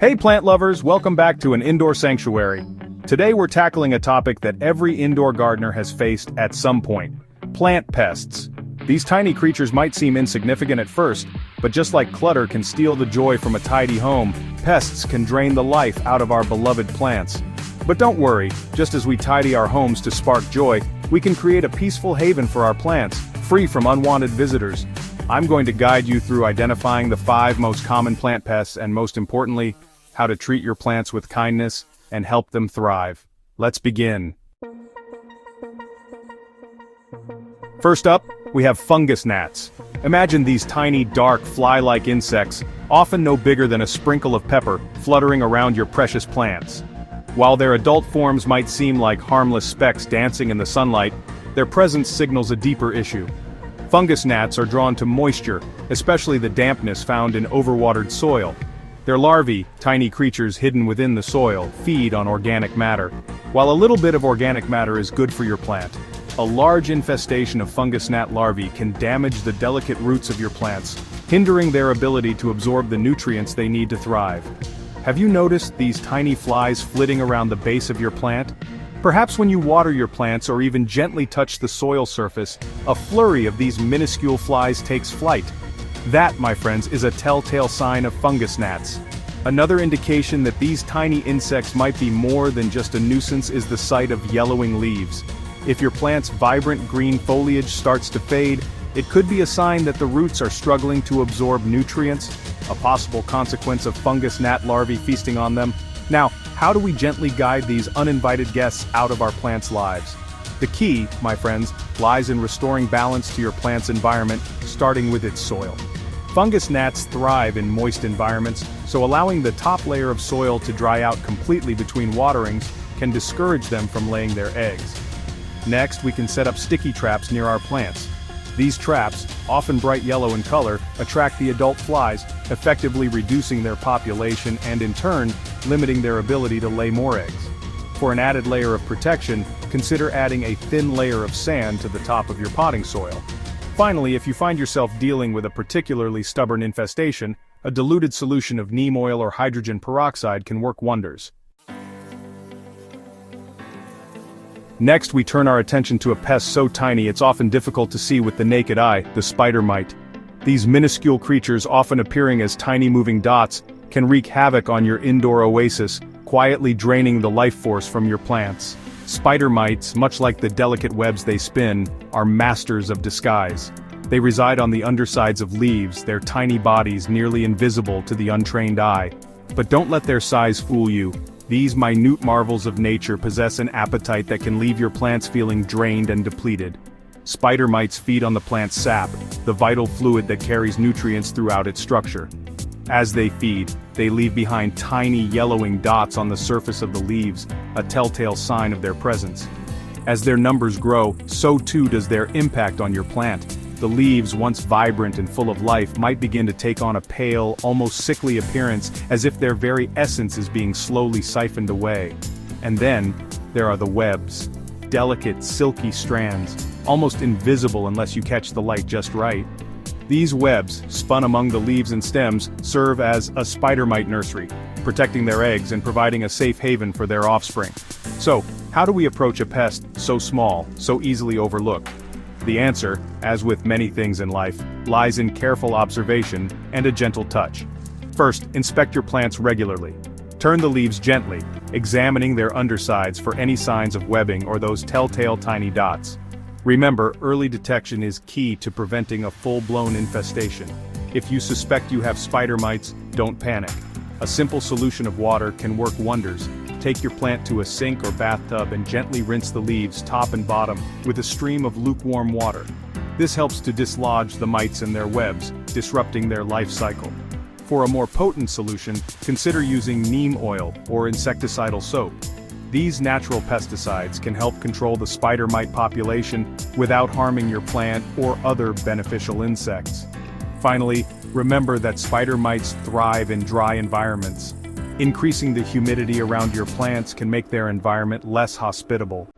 Hey plant lovers, welcome back to an indoor sanctuary. Today we're tackling a topic that every indoor gardener has faced at some point: plant pests. These tiny creatures might seem insignificant at first, but just like clutter can steal the joy from a tidy home, pests can drain the life out of our beloved plants. But don't worry, just as we tidy our homes to spark joy, we can create a peaceful haven for our plants, free from unwanted visitors. I'm going to guide you through identifying the 5 most common plant pests and, most importantly, how to treat your plants with kindness and help them thrive. Let's begin. First up, we have fungus gnats. Imagine these tiny, dark, fly-like insects, often no bigger than a sprinkle of pepper, fluttering around your precious plants. While their adult forms might seem like harmless specks dancing in the sunlight, their presence signals a deeper issue. Fungus gnats are drawn to moisture, especially the dampness found in overwatered soil. Their larvae, tiny creatures hidden within the soil, feed on organic matter. While a little bit of organic matter is good for your plant, a large infestation of fungus gnat larvae can damage the delicate roots of your plants, hindering their ability to absorb the nutrients they need to thrive. Have you noticed these tiny flies flitting around the base of your plant? Perhaps when you water your plants or even gently touch the soil surface, a flurry of these minuscule flies takes flight. That, my friends, is a telltale sign of fungus gnats. Another indication that these tiny insects might be more than just a nuisance is the sight of yellowing leaves. If your plant's vibrant green foliage starts to fade, it could be a sign that the roots are struggling to absorb nutrients, a possible consequence of fungus gnat larvae feasting on them. Now, how do we gently guide these uninvited guests out of our plants' lives? The key, my friends, lies in restoring balance to your plant's environment, starting with its soil. Fungus gnats thrive in moist environments, so allowing the top layer of soil to dry out completely between waterings can discourage them from laying their eggs. Next, we can set up sticky traps near our plants. These traps, often bright yellow in color, attract the adult flies, effectively reducing their population and in turn, limiting their ability to lay more eggs. For an added layer of protection, consider adding a thin layer of sand to the top of your potting soil. Finally, if you find yourself dealing with a particularly stubborn infestation, a diluted solution of neem oil or hydrogen peroxide can work wonders. Next, we turn our attention to a pest so tiny it's often difficult to see with the naked eye, the spider mite. These minuscule creatures, often appearing as tiny moving dots, can wreak havoc on your indoor oasis, quietly draining the life force from your plants. Spider mites, much like the delicate webs they spin, are masters of disguise. They reside on the undersides of leaves, their tiny bodies nearly invisible to the untrained eye. But don't let their size fool you. These minute marvels of nature possess an appetite that can leave your plants feeling drained and depleted. Spider mites feed on the plant's sap, the vital fluid that carries nutrients throughout its structure. As they feed, they leave behind tiny yellowing dots on the surface of the leaves, a telltale sign of their presence. As their numbers grow, so too does their impact on your plant. The leaves, once vibrant and full of life, might begin to take on a pale, almost sickly appearance, as if their very essence is being slowly siphoned away. And then, there are the webs. Delicate, silky strands, almost invisible unless you catch the light just right. These webs, spun among the leaves and stems, serve as a spider mite nursery, protecting their eggs and providing a safe haven for their offspring. So, how do we approach a pest so small, so easily overlooked? The answer, as with many things in life, lies in careful observation and a gentle touch. First, inspect your plants regularly. Turn the leaves gently, examining their undersides for any signs of webbing or those telltale tiny dots. Remember, early detection is key to preventing a full-blown infestation. If you suspect you have spider mites, don't panic. A simple solution of water can work wonders. Take your plant to a sink or bathtub and gently rinse the leaves top and bottom with a stream of lukewarm water. This helps to dislodge the mites and their webs, disrupting their life cycle. For a more potent solution, consider using neem oil or insecticidal soap. These natural pesticides can help control the spider mite population without harming your plant or other beneficial insects. Finally, remember that spider mites thrive in dry environments. Increasing the humidity around your plants can make their environment less hospitable.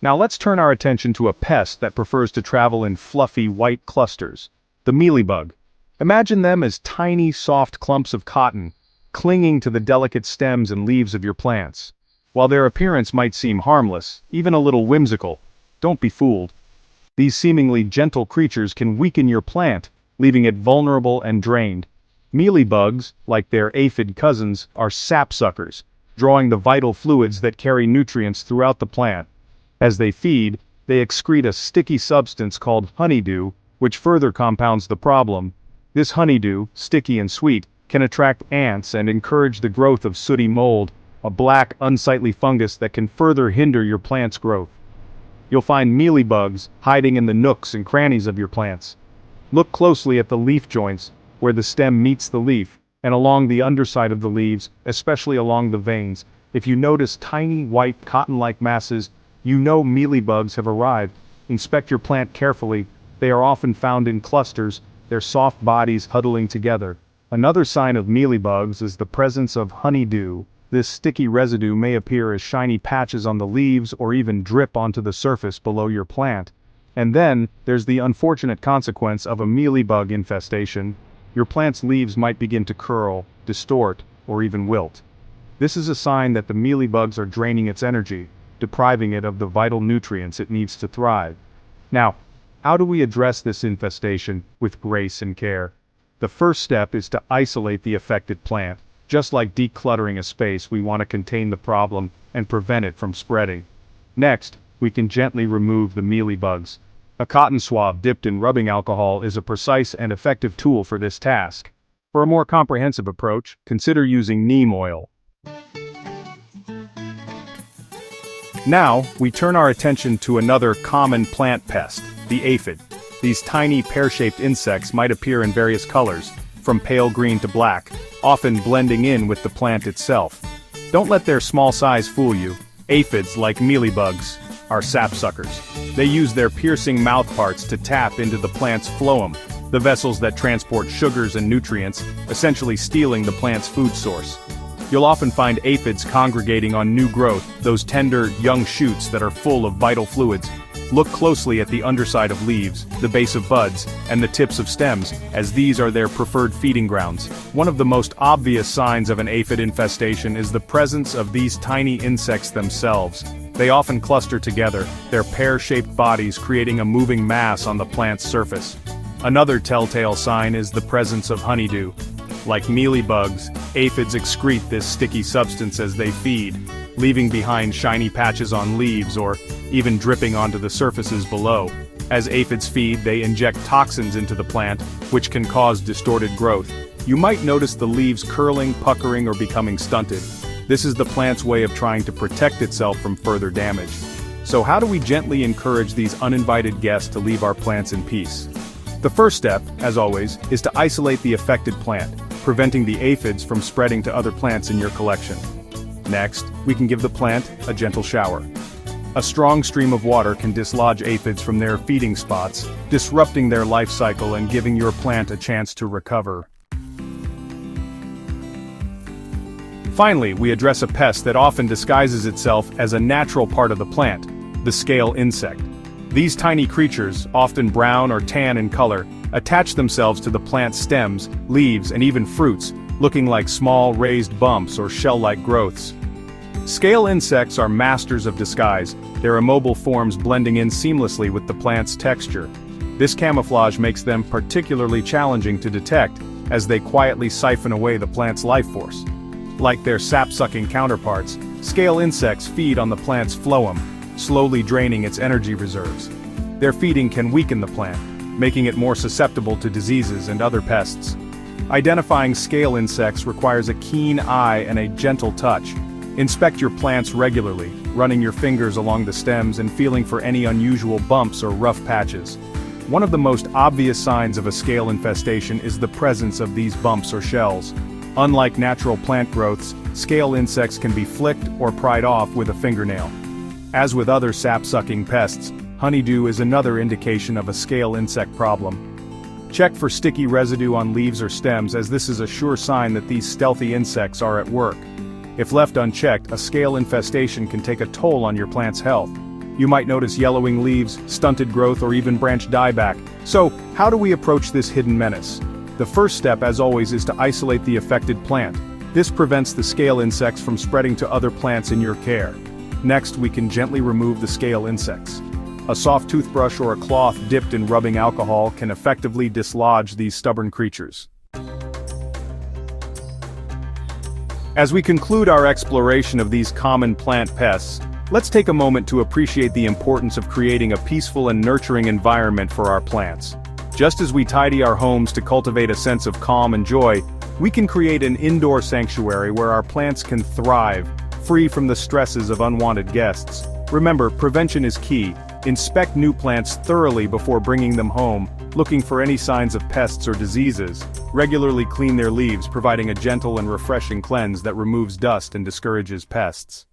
Now let's turn our attention to a pest that prefers to travel in fluffy white clusters. The mealybug. Imagine them as tiny, soft clumps of cotton, clinging to the delicate stems and leaves of your plants. While their appearance might seem harmless, even a little whimsical, don't be fooled. These seemingly gentle creatures can weaken your plant, leaving it vulnerable and drained. Mealybugs, like their aphid cousins, are sapsuckers, drawing the vital fluids that carry nutrients throughout the plant. As they feed, they excrete a sticky substance called honeydew, which further compounds the problem. This honeydew, sticky and sweet, can attract ants and encourage the growth of sooty mold, a black, unsightly fungus that can further hinder your plant's growth. You'll find mealybugs hiding in the nooks and crannies of your plants. Look closely at the leaf joints, where the stem meets the leaf, and along the underside of the leaves, especially along the veins. If you notice tiny, white, cotton-like masses, you know mealybugs have arrived. Inspect your plant carefully. They are often found in clusters, their soft bodies huddling together. Another sign of mealybugs is the presence of honeydew. This sticky residue may appear as shiny patches on the leaves or even drip onto the surface below your plant. And then, there's the unfortunate consequence of a mealybug infestation. Your plant's leaves might begin to curl, distort, or even wilt. This is a sign that the mealybugs are draining its energy, depriving it of the vital nutrients it needs to thrive. Now, how do we address this infestation with grace and care? The first step is to isolate the affected plant. Just like decluttering a space, we want to contain the problem and prevent it from spreading. Next, we can gently remove the mealybugs. A cotton swab dipped in rubbing alcohol is a precise and effective tool for this task. For a more comprehensive approach, consider using neem oil. Now, we turn our attention to another common plant pest, the aphid. These tiny pear-shaped insects might appear in various colors, from pale green to black, often blending in with the plant itself. Don't let their small size fool you. Aphids, like mealybugs, are sapsuckers. They use their piercing mouthparts to tap into the plant's phloem, the vessels that transport sugars and nutrients, essentially stealing the plant's food source. You'll often find aphids congregating on new growth, those tender, young shoots that are full of vital fluids. Look closely at the underside of leaves, the base of buds, and the tips of stems, as these are their preferred feeding grounds. One of the most obvious signs of an aphid infestation is the presence of these tiny insects themselves. They often cluster together, their pear-shaped bodies creating a moving mass on the plant's surface. Another telltale sign is the presence of honeydew. Like mealybugs, aphids excrete this sticky substance as they feed, leaving behind shiny patches on leaves or even dripping onto the surfaces below. As aphids feed, they inject toxins into the plant, which can cause distorted growth. You might notice the leaves curling, puckering, or becoming stunted. This is the plant's way of trying to protect itself from further damage. So how do we gently encourage these uninvited guests to leave our plants in peace? The first step, as always, is to isolate the affected plant, preventing the aphids from spreading to other plants in your collection. Next, we can give the plant a gentle shower. A strong stream of water can dislodge aphids from their feeding spots, disrupting their life cycle and giving your plant a chance to recover. Finally, we address a pest that often disguises itself as a natural part of the plant, the scale insect. These tiny creatures, often brown or tan in color, attach themselves to the plant's stems, leaves, and even fruits, looking like small raised bumps or shell-like growths. Scale insects are masters of disguise, their immobile forms blending in seamlessly with the plant's texture. This camouflage makes them particularly challenging to detect, as they quietly siphon away the plant's life force. Like their sap-sucking counterparts, scale insects feed on the plant's phloem, slowly draining its energy reserves. Their feeding can weaken the plant, making it more susceptible to diseases and other pests. Identifying scale insects requires a keen eye and a gentle touch. Inspect your plants regularly, running your fingers along the stems and feeling for any unusual bumps or rough patches. One of the most obvious signs of a scale infestation is the presence of these bumps or shells. Unlike natural plant growths, scale insects can be flicked or pried off with a fingernail. As with other sap-sucking pests, honeydew is another indication of a scale insect problem. Check for sticky residue on leaves or stems, as this is a sure sign that these stealthy insects are at work. If left unchecked, a scale infestation can take a toll on your plant's health. You might notice yellowing leaves, stunted growth, or even branch dieback. So, How do we approach this hidden menace? The first step, as always, is to isolate the affected plant. This prevents the scale insects from spreading to other plants in your care. Next, we can gently remove the scale insects. A soft toothbrush or a cloth dipped in rubbing alcohol can effectively dislodge these stubborn creatures. As we conclude our exploration of these common plant pests, let's take a moment to appreciate the importance of creating a peaceful and nurturing environment for our plants. Just as we tidy our homes to cultivate a sense of calm and joy, we can create an indoor sanctuary where our plants can thrive, free from the stresses of unwanted guests. Remember, prevention is key. Inspect new plants thoroughly before bringing them home, looking for any signs of pests or diseases. Regularly clean their leaves, providing a gentle and refreshing cleanse that removes dust and discourages pests.